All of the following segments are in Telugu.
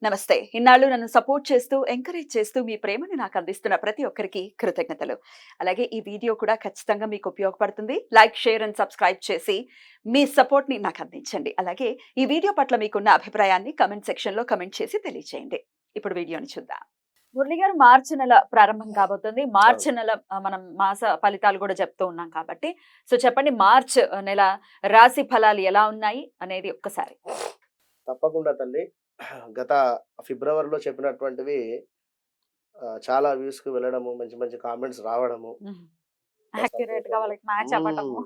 నమస్తే. ఇన్నాళ్ళు నన్ను సపోర్ట్ చేస్తూ, ఎంకరేజ్ చేస్తూ మీ ప్రేమని నాకు అందిస్తున్న ప్రతి ఒక్కరికి కృతజ్ఞతలు. అలాగే ఈ వీడియో కూడా ఖచ్చితంగా మీకు ఉపయోగపడుతుంది. లైక్, షేర్ అండ్ సబ్స్క్రైబ్ చేసి మీ సపోర్ట్‌ని నాకు అందించండి. అలాగే ఈ వీడియో పట్ల మీకున్న అభిప్రాయాన్ని కామెంట్ సెక్షన్‌లో కామెంట్ చేసి తెలియజేయండి. ఇప్పుడు వీడియోని చూద్దాం. మురళి గారు, మార్చి నెల ప్రారంభం కాబోతుంది. అవును. మార్చి నెల మనం మాస ఫలితాలు కూడా చెప్తూ ఉన్నాం కాబట్టి, సో చెప్పండి, మార్చ్ నెల రాశి ఫలాలు ఎలా ఉన్నాయి అనేది ఒక్కసారి? తప్పకుండా తల్లి. గత ఫిబ్రవరిలో చెప్పినటువంటివి చాలా వ్యూస్‌కి వెళ్ళడము, మంచి మంచి కామెంట్స్ రావడము, హ్మ్. మా యాక్యురేట్‌గా సపోర్టని. వాళ్ళకి మ్యాచ్ హ్మ్. అవ్వటము.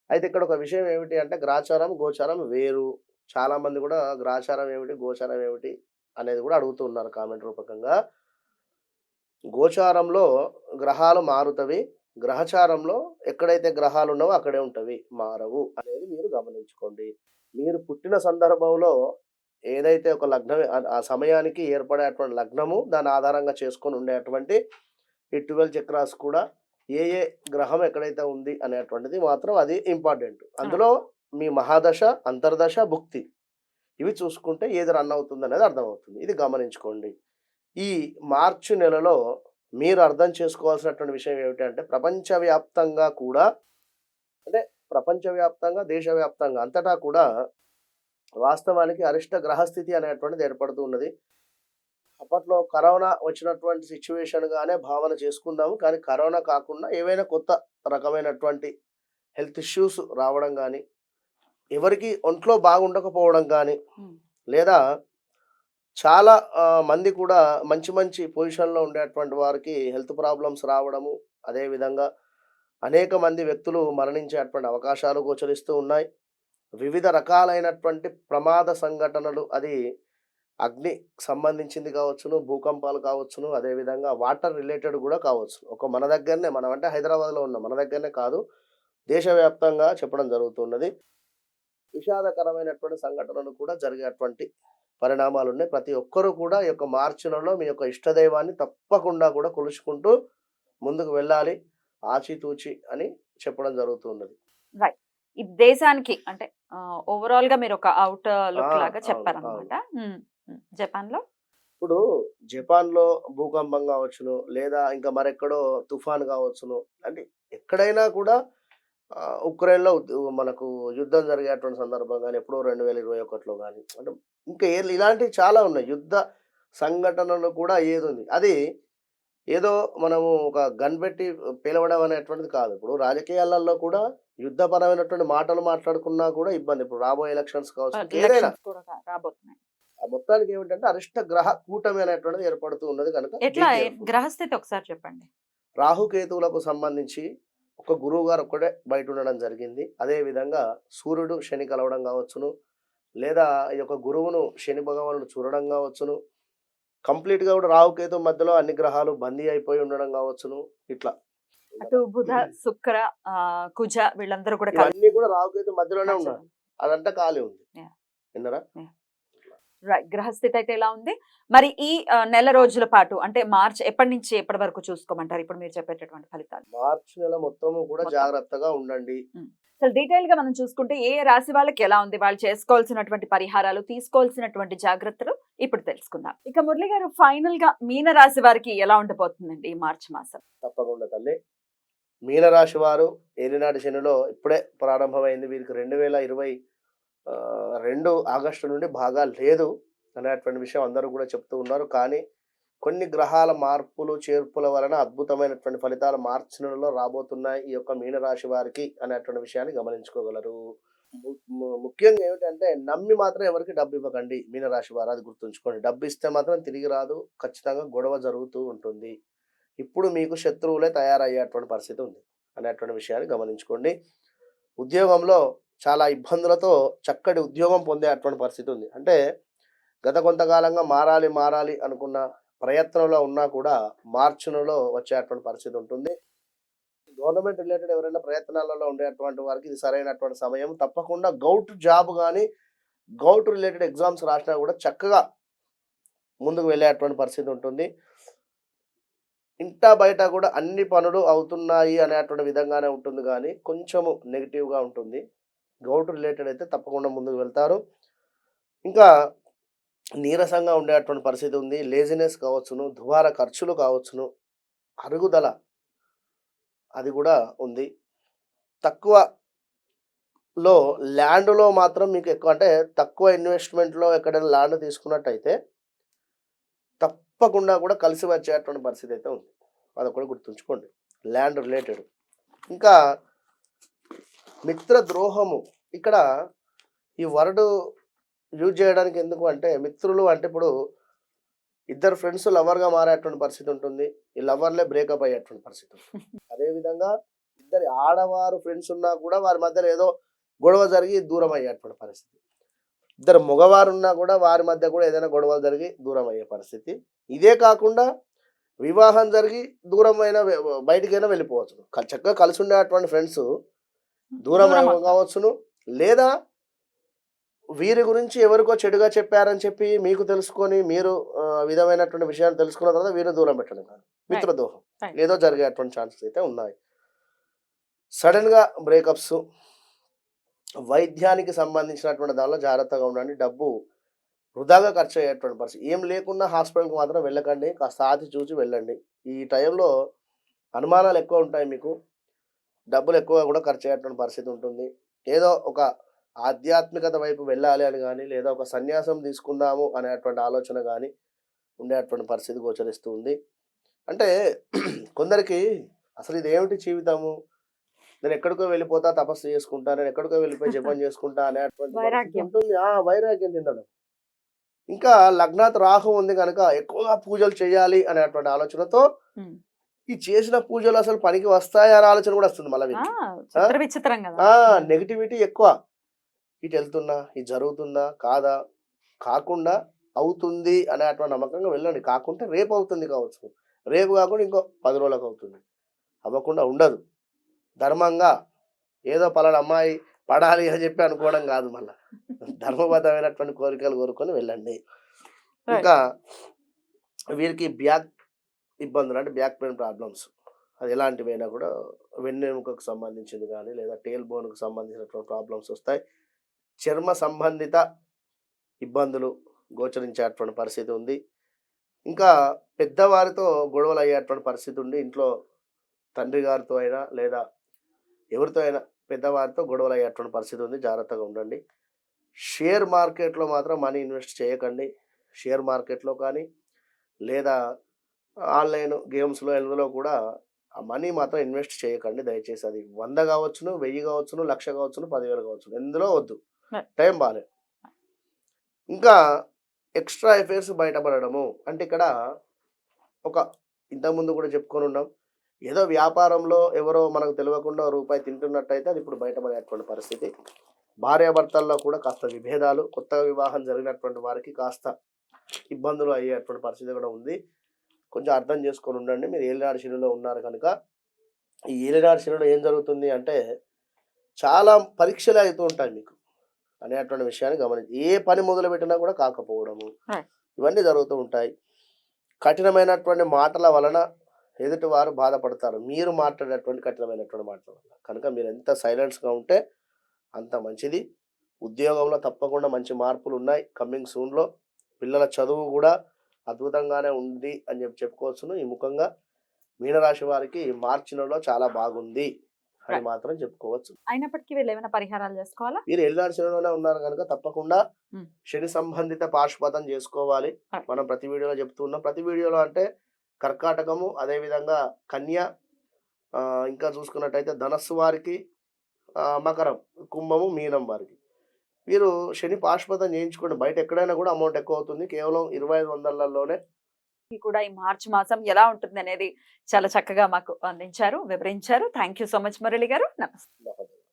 అయితే ఇక్కడ ఒక విషయం ఏమిటి అంటే గ్రాచారం, గోచారం వేరు. చాలామంది గూడా గ్రాచారం ఏమిటి, గోచారం ఏమిటి అనేది గూడా అడుగుతూ ఉన్నారు కామెంట్ రూపకంగా. గోచారంలో గ్రహాలు మారుతవి. గ్రహచారంలో ఎక్కడైతే గ్రహాలున్నావో అక్కడే ఉంటవి. మారవు అనేది మీరు గమనించుకోండి. మీరు పుట్టిన సందర్భంలో ఏదైతే ఒక లగ్నం ఆ సమయానికి ఏర్పడేటువంటి లగ్నము, దాన్ని ఆధారంగా చేసుకొని ఉండేటువంటి ఈ 12 చక్రాస్ కూడా ఏ ఏ గ్రహం ఎక్కడైతే ఉంది అనేటువంటిది మాత్రం అది ఇంపార్టెంట్. అవును. అందులో మీ మహాదశ, అంతర్దశ, భుక్తి ఇవి చూసుకుంటే ఏది రన్ అవుతుందనేది అర్థమవుతుంది. ఇది గమనించుకోండి. ఈ మార్చి నెలలో మీరు అర్థం చేసుకోవాల్సినటువంటి విషయం ఏమిటంటే ప్రపంచవ్యాప్తంగా కూడా అంటే ప్రపంచవ్యాప్తంగా, దేశవ్యాప్తంగా అంతటా కూడా వాస్తవానికి అరిష్ట గ్రహస్థితి అనేటువంటిది ఏర్పడుతూ ఉన్నది. అప్పట్లో కరోనా వచ్చినటువంటి సిట్యుయేషన్‌గానే భావన చేసుకుందాము. కానీ కరోనా కాకుండా ఏవైనా కొత్త రకమైనటువంటి హెల్త్ ఇష్యూస్ రావడం గానీ, ఎవరికీ ఒంట్లో బాగుండకపోవడం గానీ, హ్మ్. లేదా చాలా మంది కూడా మంచి మంచి పొజిషన్‌లో ఉండేటువంటి వారికి హెల్త్ ప్రాబ్లమ్స్ రావడము, అదే విధంగా అనేక మంది వ్యక్తులు మరణించేటువంటి అవకాశాలు గోచరిస్తూ ఉన్నాయి. వివిధ రకాలైనటువంటి ప్రమాద సంఘటనలు అది అగ్ని సంబంధించింది కావచ్చును, భూకంపాలు కావచ్చును, అదే విధంగా వాటర్ రిలేటెడ్ గూడా కావచ్చు. మన దగ్గరనే మనం అంటే హైదరాబాద్‌లో ఉన్నాం. మన దగ్గరనే కాదు, దేశవ్యాప్తంగా చెప్పడం జరుగుతున్నది. విషాదకరమైనటువంటి సంఘటనలు కూడా జరిగేటువంటి పరిణామాలున్నాయి. ప్రతి ఒక్కరు కూడా ఈ యొక్క మార్చి నెలలో మీ యొక్క ఇష్టదైవాన్ని తప్పకుండా కూడా కొలుచుకుంటూ ముందుకు వెళ్ళాలి. ఆచితూచి అని చెప్పడం జరుగుతున్నది. రైట్. ఈ దేశానికి అంటే ఓవరాల్‌గా మీరొక ఔట్ ఆ! లుక్ లాగా అవును. అవును. చెప్పారనమాట. హ్మ్. హ్మ్. జపాన్‌లో? ఇప్పుడు జపాన్‌లో భూకంపం గావచ్చును, లేదా ఇంకా మరెక్కడో తుఫాన్ గావచ్చును. అంటే ఎక్కడైనా కూడా ఉక్రెయిన్‌లో మనకు యుద్ధం జరిగేటువంటి సందర్భం గాని, ఎప్పుడో 2021లో గాని, అంటే ఇంకా ఇలాంటివి చాలా ఉన్నాయి. యుద్ధ సంఘటనలు కూడా ఏదుంది. అది ఏదో మనము ఒక గన్ పెట్టి పేలవడం అనేటువంటిది కాదు. ఇప్పుడు రాజకీయాలలో కూడా యుద్ధపరమైనటువంటి మాటలు మాట్లాడుకున్నా కూడా ఇబ్బంది. ఇప్పుడు రాబోయే ఎలక్షన్స్ కావచ్చు, ఇంకేదైనా. ఎలక్షన్స్ కూడా రాబోతున్నాయి. ఆ మొత్తానికి ఏమిటంటే అరిష్ట గ్రహ కూటమి అనేటువంటిది ఏర్పడుతూ ఉన్నది కనుక బీ ఎట్లా కేర్‌ఫుల్. గ్రహస్థితి ఒకసారి చెప్పండి? రాహుకేతువులకు సంబంధించి ఒక గురువుగారు ఒక్కడే బయట ఉండడం జరిగింది. అదే విధంగా సూర్యుడు, శని కలవడం కావచ్చును, లేదా ఈ యొక్క గురువును శని భగవానుడు చూడడం కావచ్చును. కంప్లీట్‌గా కూడా రాహుకేతు మధ్యలో అన్ని గ్రహాలు బందీ అయిపోయి ఉండడం కావచ్చును. ఇట్లా. అటు బుధ, శుక్ర, కుజ వీళ్ళందరూ కూడా కలిసి ఇవన్నీ కూడా రాహుకేతు మధ్యలోనే ఉన్నారు. నచ్చడం. అదంతా ఖాళీ ఉంది. యాహ్! విన్నారా? యాహ్! రైట్. గ్రహస్థితి అయితే ఎలా ఉంది? మరి ఈ నెల రోజుల పాటు అంటే మార్చ్ ఎప్పటి నుంచి ఎప్పటి వరకు చూసుకోమంటారు? ఇప్పుడు మీరు చెప్పేటటువంటి ఫలితాలు మార్చి నెల మొత్తము కూడా మొత్తం. జాగ్రత్తగా ఉండండి. హ్మ్. అసలు డీటెయిల్‌గా మనం చూసుకుంటే ఏ రాశి వాళ్ళకి ఎలా ఉంది? వాళ్ళు చేసుకోవాల్సినటువంటి పరిహారాలు, తీసుకోవాల్సినటువంటి జాగ్రత్తలు ఇప్పుడు తెలుసుకుందాం. ఇక మురళి గారు, ఫైనల్‌గా మీన రాశి వారికి ఎలా ఉండబోతుందండి ఈ మార్చి మాసం? తప్పకుండా తల్లి. మీనరాశి వారు ఏలినాటి శనిలో ఇప్పుడే ప్రారంభమైంది. వీరికి 2 ఆగస్టు నుండి బాగా లేదు అనేటువంటి విషయం అందరూ కూడా చెప్తూ ఉన్నారు. కానీ కొన్ని గ్రహాల మార్పులు, చేర్పుల వలన అద్భుతమైనటువంటి ఫలితాలు మార్చి నెలలో రాబోతున్నాయి ఈ యొక్క మీనరాశి వారికి అనేటువంటి విషయాన్ని గమనించుకోగలరు. ముఖ్యంగా ఏమిటంటే నమ్మి మాత్రం ఎవరికీ డబ్బివ్వకండి మీనరాశి వారు. అది గుర్తుంచుకోండి. డబ్బిస్తే మాత్రం తిరిగి రాదు. ఖచ్చితంగా గొడవ జరుగుతూ ఉంటుంది. ఇప్పుడు మీకు శత్రువులే తయారయ్యేటువంటి పరిస్థితి ఉంది అనేటువంటి విషయాన్ని గమనించుకోండి. ఉద్యోగంలో చాలా ఇబ్బందులతో చక్కటి ఉద్యోగం పొందేటువంటి పరిస్థితి ఉంది. అంటే గత కొంతకాలంగా మారాలి, మారాలి అనుకున్న ప్రయత్నంలో ఉన్నా కూడా మార్చి నెలలో వచ్చేటువంటి పరిస్థితి ఉంటుంది. గవర్నమెంట్ రిలేటెడ్ ఎవరైనా ప్రయత్నాలలో ఉండేటువంటి వారికి ఇది సరైనటువంటి సమయం. తప్పకుండా గౌట్ జాబ్ గాని, గౌట్ రిలేటెడ్ ఎగ్జామ్స్ రాసినా కూడా చక్కగా ముందుకు వెళ్ళేటువంటి పరిస్థితి ఉంటుంది. ఇంటా బయట కూడా అన్ని పనులు అవుతున్నాయి అనేటువంటి విధంగానే ఉంటుంది గానీ, కొంచెము నెగెటివ్‌గా ఉంటుంది. గౌట్ రిలేటెడ్ అయితే తప్పకుండా ముందుకు వెళ్తారు. ఇంకా నీరసంగా ఉండేటువంటి పరిస్థితి ఉంది. లేజినెస్ కావచ్చును, దుబారా ఖర్చులు కావచ్చును, అరుగుదల అది కూడా ఉంది. తక్కువలో ల్యాండ్‌లో మాత్రం మీకు ఎక్కువ అంటే తక్కువ ఇన్వెస్ట్‌మెంట్‌లో ఎక్కడైనా ల్యాండ్ తీసుకున్నట్టయితే తప్పకుండా కూడా కలిసి వచ్చేటువంటి పరిస్థితి అయితే ఉంది. అదొకటి గుర్తుంచుకోండి. Land related. ఇంకా మిత్ర ద్రోహము. ఇక్కడ ఈ వర్డ్ యూజ్ చేయడానికి ఎందుకు అంటే మిత్రులు అంటే ఇప్పుడు ఇద్దరు ఫ్రెండ్స్ లవర్‌గా మారేటువంటి పరిస్థితి ఉంటుంది. ఈ లవర్‌లే బ్రేకప్ అయ్యేటువంటి పరిస్థితి ఉంటుంది. అదేవిధంగా ఇద్దరు ఆడవారు ఫ్రెండ్స్ ఉన్నా కూడా వారి మధ్యలో ఏదో గొడవ జరిగి దూరం అయ్యేటువంటి పరిస్థితి. ఇద్దరు మగవారు ఉన్నా కూడా వారి మధ్య కూడా ఏదైనా గొడవలు జరిగి దూరం అయ్యే పరిస్థితి. ఇదే కాకుండా వివాహం జరిగి దూరమైన బయటికైనా వెళ్ళిపోవచ్చు. చక్కగా కలిసి ఉండేటువంటి ఫ్రెండ్స్ దూరం కావచ్చును. లేదా వీరి గురించి ఎవరికో చెడుగా చెప్పారని చెప్పి మీకు తెలుసుకొని మీరు విధమైనటువంటి విషయాన్ని తెలుసుకున్న తర్వాత వీరు దూరం పెట్టడం కాదు. మిత్రదోహం ఏదో జరిగేటువంటి ఛాన్సెస్ అయితే ఉన్నాయి. సడన్గా బ్రేకప్స్, వైద్యానికి సంబంధించినటువంటి దానిలో జాగ్రత్తగా ఉండండి. డబ్బు వృధాగా ఖర్చు అయ్యేటువంటి పరిస్థితి. ఏం లేకున్నా హాస్పిటల్కి మాత్రం వెళ్ళకండి. కాస్త ఆచి చూసి వెళ్ళండి. ఈ టైంలో అనుమానాలు ఎక్కువ ఉంటాయి మీకు. డబ్బులు ఎక్కువ కూడా ఖర్చు అయ్యేటువంటి పరిస్థితి ఉంటుంది. ఏదో ఒక ఆధ్యాత్మికత వైపు వెళ్ళాలి అని కానీ లేదా ఒక సన్యాసం తీసుకుందాము అనేటువంటి ఆలోచన కానీ ఉండేటువంటి పరిస్థితి గోచరిస్తూ ఉంది. అంటే కొందరికి అసలు ఇది ఏమిటి జీవితము, నేను ఎక్కడికో వెళ్ళిపోతా, తపస్సు చేసుకుంటా, నేను ఎక్కడికో వెళ్ళిపోయి జపం చేసుకుంటా అనేటువంటి పరిస్థితి ఉంటుంది. వైరాగ్యం చెందడం. ఇంకా లగ్నాత్ రాహు ఉంది కనుక ఎక్కువగా పూజలు చేయాలి అనేటువంటి ఆలోచనతో ఈ చేసిన పూజలు అసలు పనికి వస్తాయి అనే ఆలోచన కూడా వస్తుంది. మళ్ళీ నెగిటివిటీ ఎక్కువ. ఇటు వెళ్తున్నా, ఇది జరుగుతుందా కాదా, కాకుండా అవుతుంది అనేటువంటి నమ్మకంగా వెళ్ళండి. కాకుంటే రేపు అవుతుంది కావచ్చు, రేపు కాకుండా ఇంకో 10 రోజులకు అవుతుంది, అవ్వకుండా ఉండదు. ధర్మంగా ఏదో పలానా అమ్మాయి పడాలి అని చెప్పి అనుకోవడం కాదు. మళ్ళీ ధర్మబద్ధమైనటువంటి కోరికలు కోరుకొని వెళ్ళండి. ఇంకా వీరికి బ్యాక్ ఇబ్బందులు అంటే బ్యాక్ పెయిన్ ప్రాబ్లమ్స్ అది ఎలాంటివైనా కూడా వెన్నెముకకు సంబంధించింది కానీ లేదా టేల్ బోన్కు సంబంధించినటువంటి ప్రాబ్లమ్స్ వస్తాయి. చర్మ సంబంధిత ఇబ్బందులు గోచరించేటువంటి పరిస్థితి ఉంది. ఇంకా పెద్దవారితో గొడవలు అయ్యేటువంటి పరిస్థితి ఉంది. ఇంట్లో తండ్రి గారితో అయినా లేదా ఎవరితో అయినా పెద్దవారితో గొడవలు అయ్యేటువంటి పరిస్థితి ఉంది. జాగ్రత్తగా ఉండండి. షేర్ మార్కెట్లో మాత్రం మనీ ఇన్వెస్ట్ చేయకండి. షేర్ మార్కెట్లో కానీ లేదా ఆన్లైన్ గేమ్స్లో ఎందులో కూడా ఆ మనీ మాత్రం ఇన్వెస్ట్ చేయకండి దయచేసి. అది 100 కావచ్చును, 1000 కావచ్చును, 1,00,000 కావచ్చును, 10,000 కావచ్చును, ఎందులో వద్దు. టైం బాగాలేదు. ఇంకా ఎక్స్ట్రా అఫైర్స్ బయటపడడము అంటే ఇక్కడ ఒక ఇంతకుముందు కూడా చెప్పుకొని ఉన్నాం. ఏదో వ్యాపారంలో ఎవరో మనకు తెలియకుండా రూపాయి తింటున్నట్టయితే అది ఇప్పుడు బయటపడేటువంటి పరిస్థితి. భార్యాభర్తల్లో కూడా కాస్త విభేదాలు, కొత్తగా వివాహం జరిగినటువంటి వారికి కాస్త ఇబ్బందులు అయ్యేటువంటి పరిస్థితి కూడా ఉంది. కొంచెం అర్థం చేసుకొని ఉండండి. మీరు ఏలినాడు శనిలో ఉన్నారు కనుక ఈ ఏలినాడు శనిలో ఏం జరుగుతుంది అంటే చాలా పరీక్షలు అవుతూ ఉంటాయి మీకు అనేటువంటి విషయాన్ని గమనించి ఏ పని మొదలుపెట్టినా కూడా కాకపోవడము ఇవన్నీ జరుగుతూ ఉంటాయి. కఠినమైనటువంటి మాటల వలన ఎదుటి వారు బాధపడతారు, మీరు మాట్లాడేటువంటి కఠినమైనటువంటి మాటల వల్ల. కనుక మీరు ఎంత సైలెన్స్గా ఉంటే అంత మంచిది. ఉద్యోగంలో తప్పకుండా మంచి మార్పులు ఉన్నాయి కమింగ్ సూన్లో. పిల్లల చదువు కూడా అద్భుతంగానే ఉంది అని చెప్పుకోవచ్చును. ఈ ముఖంగా మీనరాశి వారికి మార్చి నెలలో చాలా బాగుంది అని మాత్రం చెప్పుకోవచ్చు. అయినప్పటికీ వీళ్ళు ఏమైనా పరిహారాలు చేసుకోవాలా? మీరు ఏలినాడు శనిలోనే ఉన్నారు కనుక తప్పకుండా శని సంబంధిత పాశుపతం చేసుకోవాలి. మనం ప్రతి వీడియోలో చెప్తూ ఉన్నాం. ప్రతి వీడియోలో అంటే కర్కాటకము, అదేవిధంగా కన్య, ఇంకా చూసుకున్నట్టయితే ధనస్సు వారికి, మకరం, కుంభము, మీనం వారికి మీరు శని పాశుపతం చేయించుకోండి. బయట ఎక్కడైనా కూడా అమౌంట్ ఎక్కువ అవుతుంది. కేవలం 2500లోనే కూడా ఈ మార్చి మాసం ఎలా ఉంటుంది అనేది చాలా చక్కగా మాకు అందించారు, వివరించారు. Thank you so much Murali గారు. నమస్తే.